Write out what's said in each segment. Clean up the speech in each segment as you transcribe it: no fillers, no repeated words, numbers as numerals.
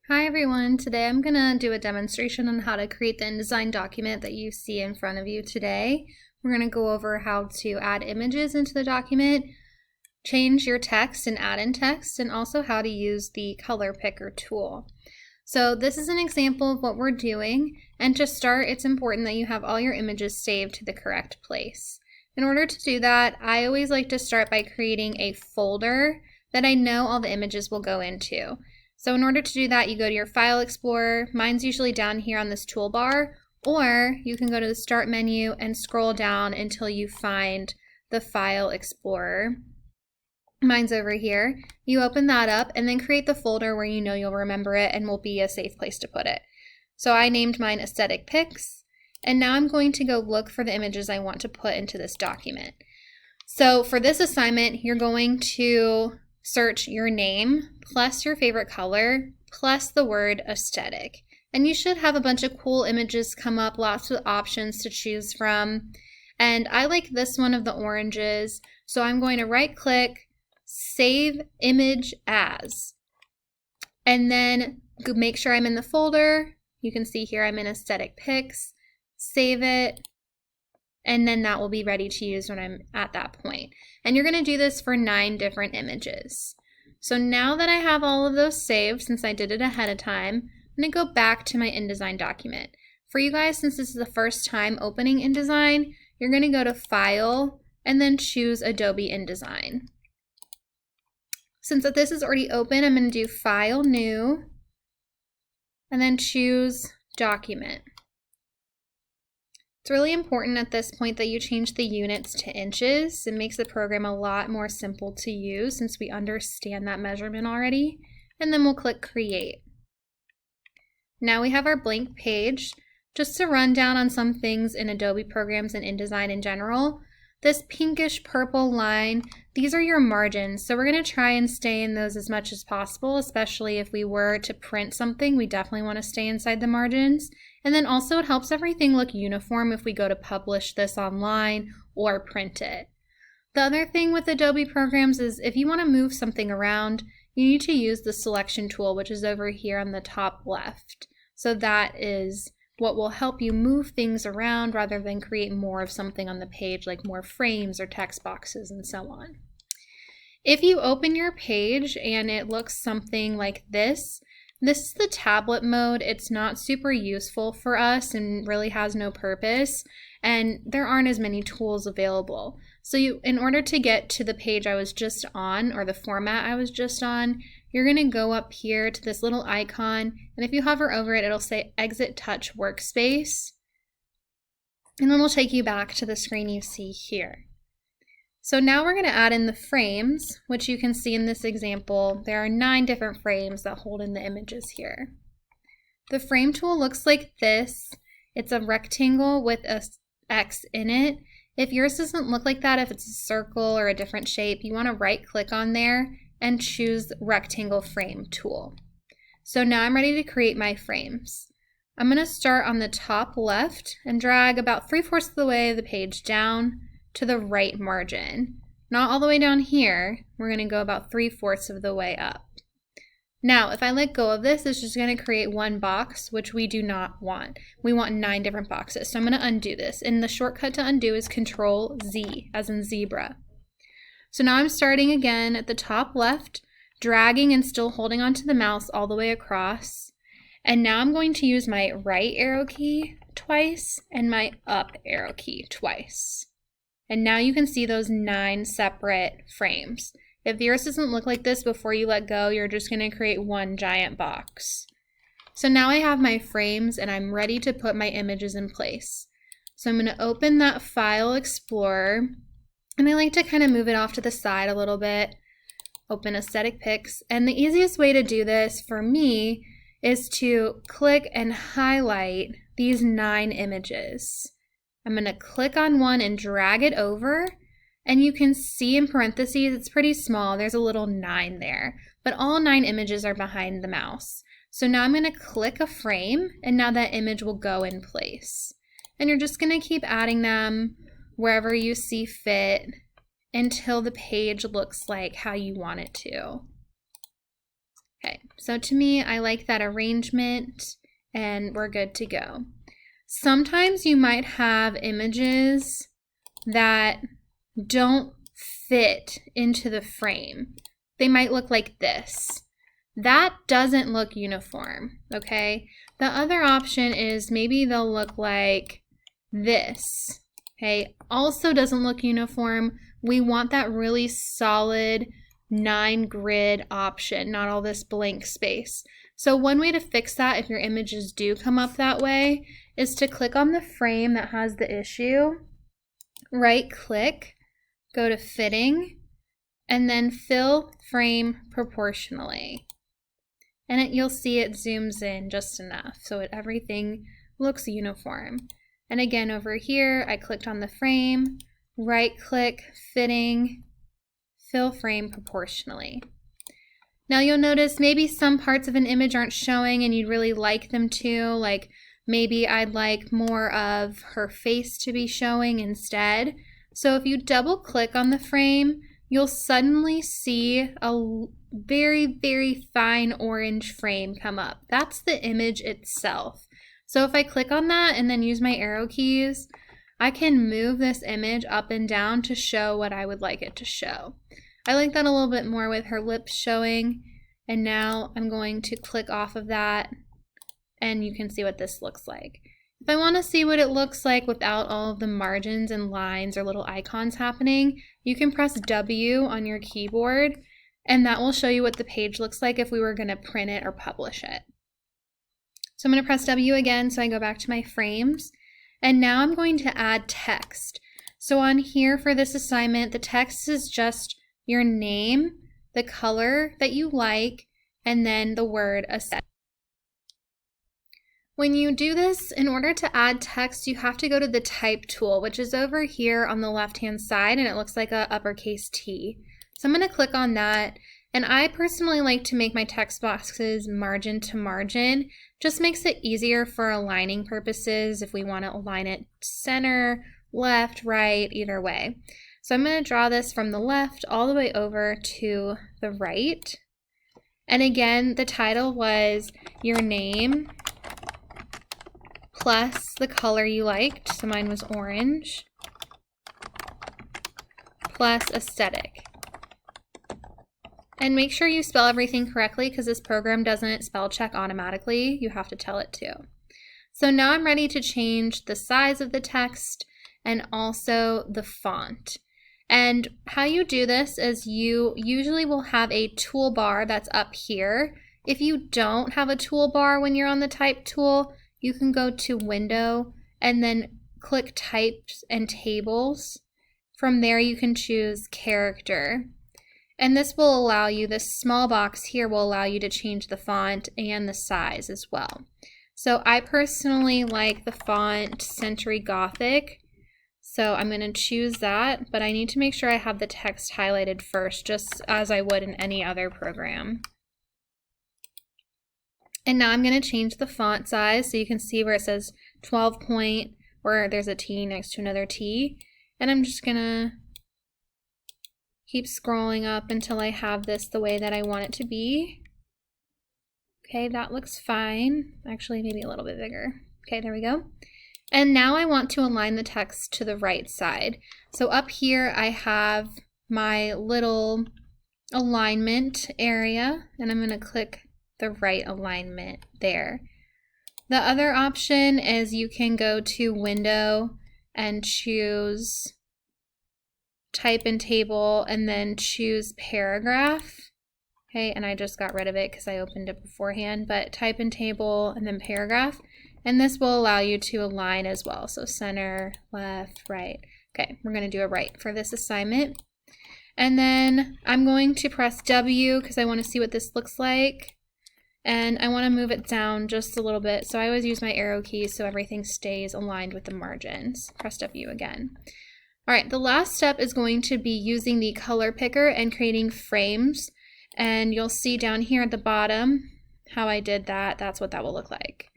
Hi everyone, today I'm going to do a demonstration on how to create the InDesign document that you see in front of you today. We're going to go over how to add images into the document, change your text and add in text, and also how to use the color picker tool. So this is an example of what we're doing, and to start it's important that you have all your images saved to the correct place. In order to do that, I always like to start by creating a folder that I know all the images will go into. So in order to do that, you go to your File Explorer. Mine's usually down here on this toolbar, or you can go to the Start menu and scroll down until you find the File Explorer. Mine's over here. You open that up and then create the folder where you know you'll remember it and will be a safe place to put it. So I named mine Aesthetic Pics, and now I'm going to go look for the images I want to put into this document. So for this assignment, you're going to search your name plus your favorite color plus the word aesthetic. And you should have a bunch of cool images come up, lots of options to choose from. And I like this one of the oranges, so I'm going to right click, save image as, and then make sure I'm in the folder. You can see here I'm in Aesthetic Pics, save it, and then that will be ready to use when I'm at that point. And you're going to do this for 9 different images. So now that I have all of those saved, since I did it ahead of time, I'm going to go back to my InDesign document. For you guys, since this is the first time opening InDesign, you're going to go to File and then choose Adobe InDesign. Since this is already open, I'm going to do File, New, and then choose Document. It's really important at this point that you change the units to inches. It makes the program a lot more simple to use since we understand that measurement already. And then we'll click Create. Now we have our blank page. Just to run down on some things in Adobe programs and InDesign in general, this pinkish purple line, these are your margins. So we're going to try and stay in those as much as possible, especially if we were to print something, we definitely want to stay inside the margins. And then also it helps everything look uniform if we go to publish this online or print it. The other thing with Adobe programs is if you want to move something around, you need to use the selection tool, which is over here on the top left. So that is what will help you move things around rather than create more of something on the page, like more frames or text boxes and so on. If you open your page and it looks something like this is the tablet mode. It's not super useful for us and really has no purpose, and there aren't as many tools available. So in order to get to the page I was just on, or the format I was just on, you're going to go up here to this little icon, and if you hover over it, it'll say Exit Touch Workspace, and then it'll take you back to the screen you see here. So now we're going to add in the frames, which you can see in this example. There are 9 different frames that hold in the images here. The frame tool looks like this. It's a rectangle with an X in it. If yours doesn't look like that, if it's a circle or a different shape, you want to right click on there and choose Rectangle Frame tool. So now I'm ready to create my frames. I'm going to start on the top left and drag about 3/4 of the way of the page down to the right margin. Not all the way down here, we're going to go about 3/4 of the way up. Now, if I let go of this, it's just going to create one box, which we do not want. We want 9 different boxes. So I'm going to undo this. And the shortcut to undo is Control Z, as in zebra. So now I'm starting again at the top left, dragging and still holding onto the mouse all the way across. And now I'm going to use my right arrow key twice and my up arrow key twice. And now you can see those 9 separate frames. If yours doesn't look like this before you let go, you're just going to create one giant box. So now I have my frames and I'm ready to put my images in place. So I'm going to open that File Explorer, and I like to kind of move it off to the side a little bit. Open Aesthetic Pics, and the easiest way to do this for me is to click and highlight these 9 images. I'm going to click on one and drag it over, and you can see in parentheses it's pretty small. There's a little 9 there, but all 9 images are behind the mouse. So now I'm going to click a frame, and now that image will go in place. And you're just going to keep adding them wherever you see fit until the page looks like how you want it to. Okay, So to me, I like that arrangement and we're good to go. Sometimes you might have images that don't fit into the frame. They might look like this. That doesn't look uniform, okay? The other option is maybe they'll look like this, okay? Also doesn't look uniform. We want that really solid 9 grid option, not all this blank space. So one way to fix that if your images do come up that way is to click on the frame that has the issue, right click, go to fitting, and then fill frame proportionally. And you'll see it zooms in just enough so everything looks uniform. And again, over here, I clicked on the frame, right click, fitting, fill frame proportionally. Now you'll notice maybe some parts of an image aren't showing and you'd really like them to, like maybe I'd like more of her face to be showing instead. So if you double click on the frame, you'll suddenly see a very, very fine orange frame come up. That's the image itself. So if I click on that and then use my arrow keys, I can move this image up and down to show what I would like it to show. I like that a little bit more with her lips showing. And now I'm going to click off of that and you can see what this looks like. If I want to see what it looks like without all of the margins and lines or little icons happening, you can press W on your keyboard and that will show you what the page looks like if we were going to print it or publish it. So I'm going to press W again so I go back to my frames. And now I'm going to add text. So on here for this assignment, the text is just your name, the color that you like, and then the word aesthetic. When you do this, in order to add text, you have to go to the type tool, which is over here on the left-hand side, and it looks like a uppercase T. So I'm going to click on that, and I personally like to make my text boxes margin to margin. Just makes it easier for aligning purposes if we want to align it center, left, right, either way. So I'm going to draw this from the left all the way over to the right. And again, the title was your name plus the color you liked, so mine was orange, plus aesthetic. And make sure you spell everything correctly because this program doesn't spell check automatically. You have to tell it to. So now I'm ready to change the size of the text and also the font. And how you do this is you usually will have a toolbar that's up here. If you don't have a toolbar when you're on the type tool, you can go to Window and then click Types and Tables. From there you can choose Character. And this will allow you, this small box here will allow you to change the font and the size as well. So I personally like the font Century Gothic. So I'm going to choose that, but I need to make sure I have the text highlighted first, just as I would in any other program. And now I'm going to change the font size so you can see where it says 12 point, where there's a T next to another T. And I'm just going to keep scrolling up until I have this the way that I want it to be. Okay, that looks fine. Actually, maybe a little bit bigger. Okay, there we go. And now I want to align the text to the right side. So up here I have my little alignment area, and I'm going to click the right alignment there. The other option is you can go to Window and choose Type and Table and then choose Paragraph. Okay, and I just got rid of it because I opened it beforehand, but Type and Table and then Paragraph. And this will allow you to align as well. So center, left, right. Okay, we're going to do a right for this assignment. And then I'm going to press W because I want to see what this looks like. And I want to move it down just a little bit. So I always use my arrow keys so everything stays aligned with the margins. Press W again. All right, the last step is going to be using the color picker and creating frames. And you'll see down here at the bottom how I did that. That's what that will look like.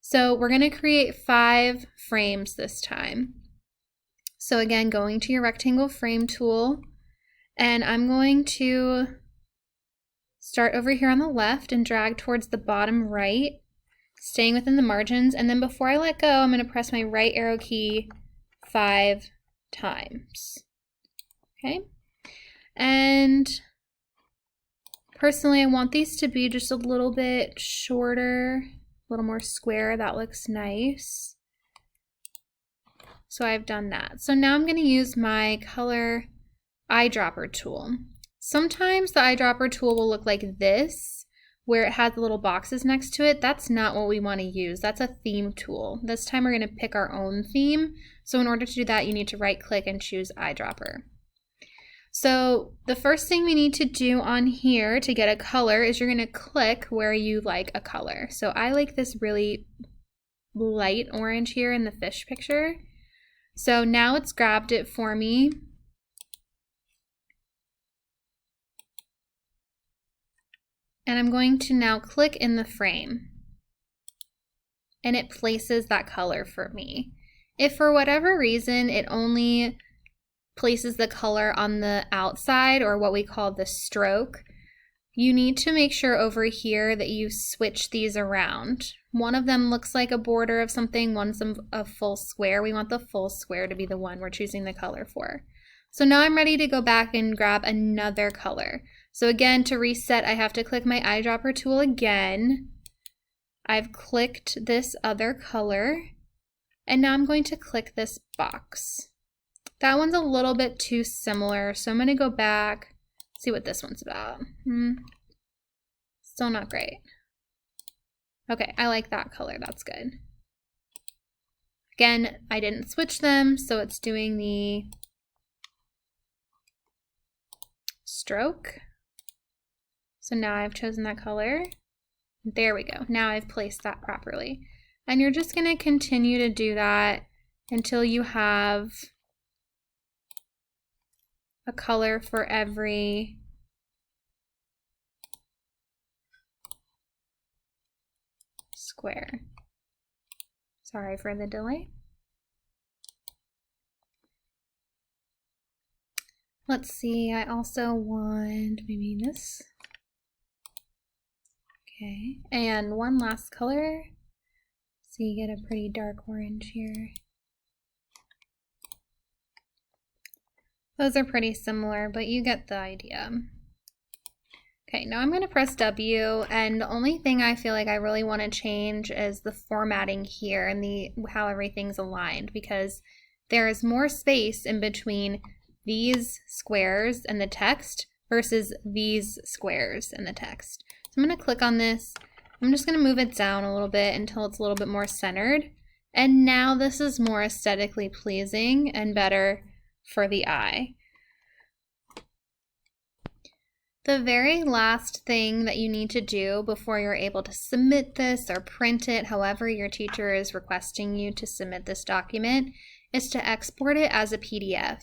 So we're going to create 5 frames this time. So again, going to your rectangle frame tool, and I'm going to Start over here on the left and drag towards the bottom right, staying within the margins. And then before I let go, I'm going to press my right arrow key 5 times. Okay. And personally, I want these to be just a little bit shorter, a little more square. That looks nice. So I've done that. So now I'm going to use my color eyedropper tool. Sometimes the eyedropper tool will look like this, where it has the little boxes next to it. That's not what we want to use. That's a theme tool. This time we're going to pick our own theme. So in order to do that, you need to right click and choose eyedropper. So the first thing we need to do on here to get a color is you're going to click where you like a color. So I like this really light orange here in the fish picture. So now it's grabbed it for me. And I'm going to now click in the frame. And it places that color for me. If for whatever reason it only places the color on the outside, or what we call the stroke, you need to make sure over here that you switch these around. One of them looks like a border of something, one's a full square. We want the full square to be the one we're choosing the color for. So now I'm ready to go back and grab another color. So again, to reset, I have to click my eyedropper tool again. I've clicked this other color, and now I'm going to click this box. That one's a little bit too similar, so I'm going to go back, see what this one's about. Still not great. Okay, I like that color, that's good. Again, I didn't switch them, so it's doing the stroke. So now I've chosen that color. There we go. Now I've placed that properly. And you're just going to continue to do that until you have a color for every square. Sorry for the delay. Let's see, I also want maybe this. Okay, and one last color. So you get a pretty dark orange here. Those are pretty similar, but you get the idea. Okay, now I'm going to press W, and the only thing I feel like I really want to change is the formatting here and how everything's aligned, because there is more space in between these squares and the text versus these squares and the text. So I'm going to click on this. I'm just going to move it down a little bit until it's a little bit more centered. And now this is more aesthetically pleasing and better for the eye. The very last thing that you need to do before you're able to submit this or print it, however your teacher is requesting you to submit this document, is to export it as a PDF.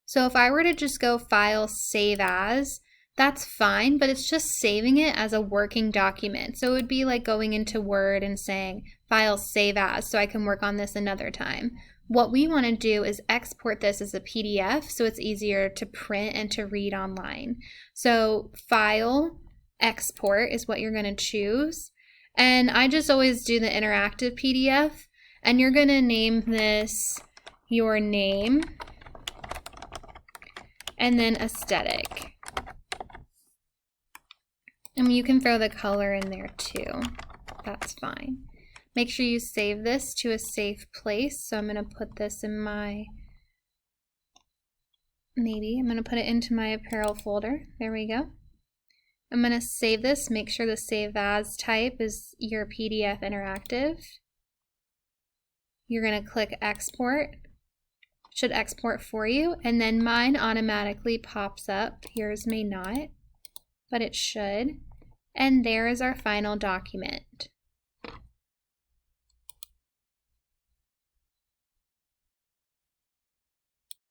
So if I were to just go File, Save As, that's fine, but it's just saving it as a working document. So it would be like going into Word and saying File, Save As, so I can work on this another time. What we want to do is export this as a PDF so it's easier to print and to read online. So File, Export is what you're going to choose. And I just always do the interactive PDF, and you're going to name this your name and then aesthetic. And you can throw the color in there too. That's fine. Make sure you save this to a safe place. So I'm going to put this in my, I'm going to put it into my apparel folder. There we go. I'm going to save this. Make sure the Save As type is your PDF interactive. You're going to click Export. It should export for you. And then mine automatically pops up. Yours may not, but it should. And there is our final document.